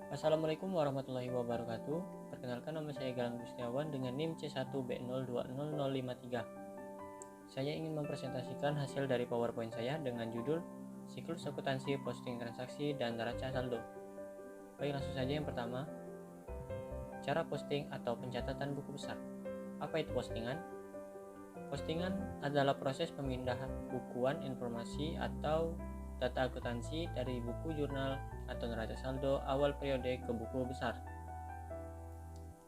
Assalamualaikum warahmatullahi wabarakatuh. Perkenalkan, nama saya Galang Gustiawan dengan NIM C1B020053. Saya ingin mempresentasikan hasil dari PowerPoint saya dengan judul Siklus Akuntansi Posting Transaksi dan Neraca Saldo. Baik, langsung saja. Yang pertama, cara posting atau pencatatan buku besar. Apa itu postingan? Postingan adalah proses pemindahan bukuan informasi atau data akuntansi dari buku jurnal atau neraca saldo awal periode ke buku besar.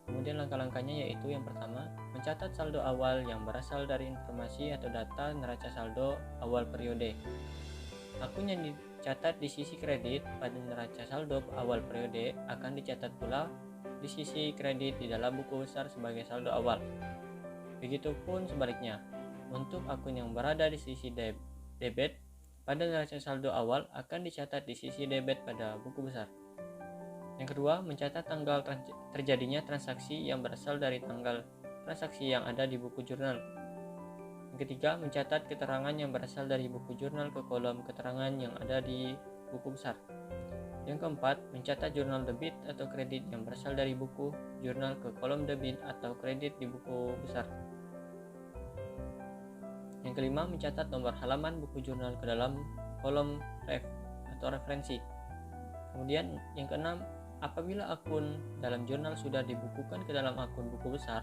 Kemudian langkah-langkahnya yaitu yang pertama, mencatat saldo awal yang berasal dari informasi atau data neraca saldo awal periode. Akun yang dicatat di sisi kredit pada neraca saldo awal periode akan dicatat pula di sisi kredit di dalam buku besar sebagai saldo awal. Begitupun sebaliknya, untuk akun yang berada di sisi debit pada neraca saldo awal akan dicatat di sisi debit pada buku besar. Yang kedua, mencatat tanggal terjadinya transaksi yang berasal dari tanggal transaksi yang ada di buku jurnal. Yang ketiga, mencatat keterangan yang berasal dari buku jurnal ke kolom keterangan yang ada di buku besar. Yang keempat, mencatat jurnal debit atau kredit yang berasal dari buku jurnal ke kolom debit atau kredit di buku besar. Yang kelima, mencatat nomor halaman buku jurnal ke dalam kolom ref atau referensi. Kemudian yang keenam, apabila akun dalam jurnal sudah dibukukan ke dalam akun buku besar,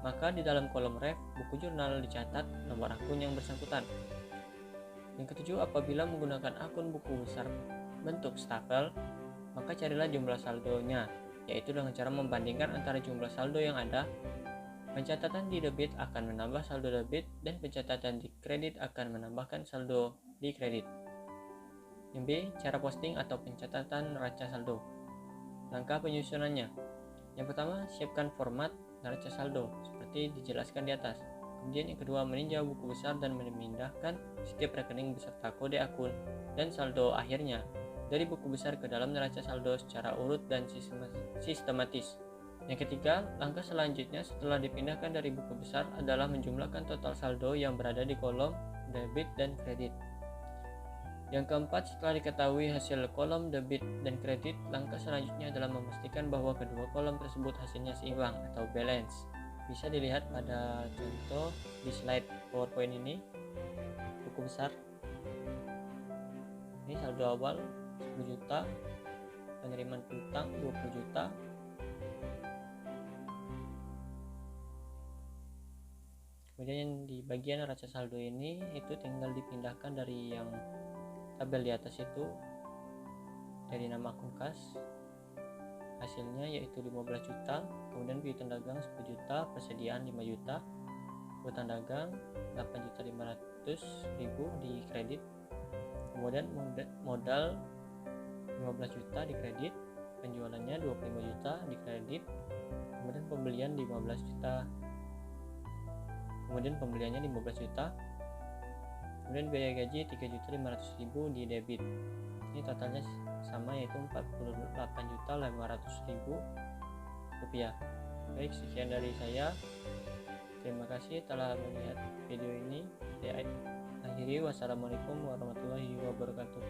maka di dalam kolom ref buku jurnal dicatat nomor akun yang bersangkutan. Yang ketujuh, apabila menggunakan akun buku besar bentuk stafel, maka carilah jumlah saldonya, yaitu dengan cara membandingkan antara jumlah saldo yang ada. Pencatatan di debit akan menambah saldo debit dan pencatatan di kredit akan menambahkan saldo di kredit. Yang B, cara posting atau pencatatan neraca saldo. Langkah penyusunannya. Yang pertama, siapkan format neraca saldo seperti dijelaskan di atas. Kemudian yang kedua, meninjau buku besar dan memindahkan setiap rekening beserta kode akun dan saldo akhirnya dari buku besar ke dalam neraca saldo secara urut dan sistematis. Yang ketiga, langkah selanjutnya setelah dipindahkan dari buku besar adalah menjumlahkan total saldo yang berada di kolom debit dan kredit. Yang keempat, setelah diketahui hasil kolom debit dan kredit, langkah selanjutnya adalah memastikan bahwa kedua kolom tersebut hasilnya seimbang atau balance. Bisa dilihat pada contoh di slide PowerPoint ini. Buku besar, ini saldo awal 10 juta, penerimaan piutang 20 juta, kemudian yang di bagian neraca saldo ini itu tinggal dipindahkan dari yang tabel di atas itu, dari nama akun kas, hasilnya yaitu 15 juta, kemudian piutang dagang 10 juta, persediaan 5 juta, utang dagang 8.500.000 di kredit, kemudian modal 15 juta di kredit, penjualannya 25 juta di kredit, kemudian pembelian 15 juta, kemudian pembeliannya 15 juta, kemudian biaya gaji 3.500.000 di debit. Ini totalnya sama, yaitu 48.500.000 rupiah. Baik, sekian dari saya. Terima kasih telah melihat video ini. Saya akhiri. Wassalamualaikum warahmatullahi wabarakatuh.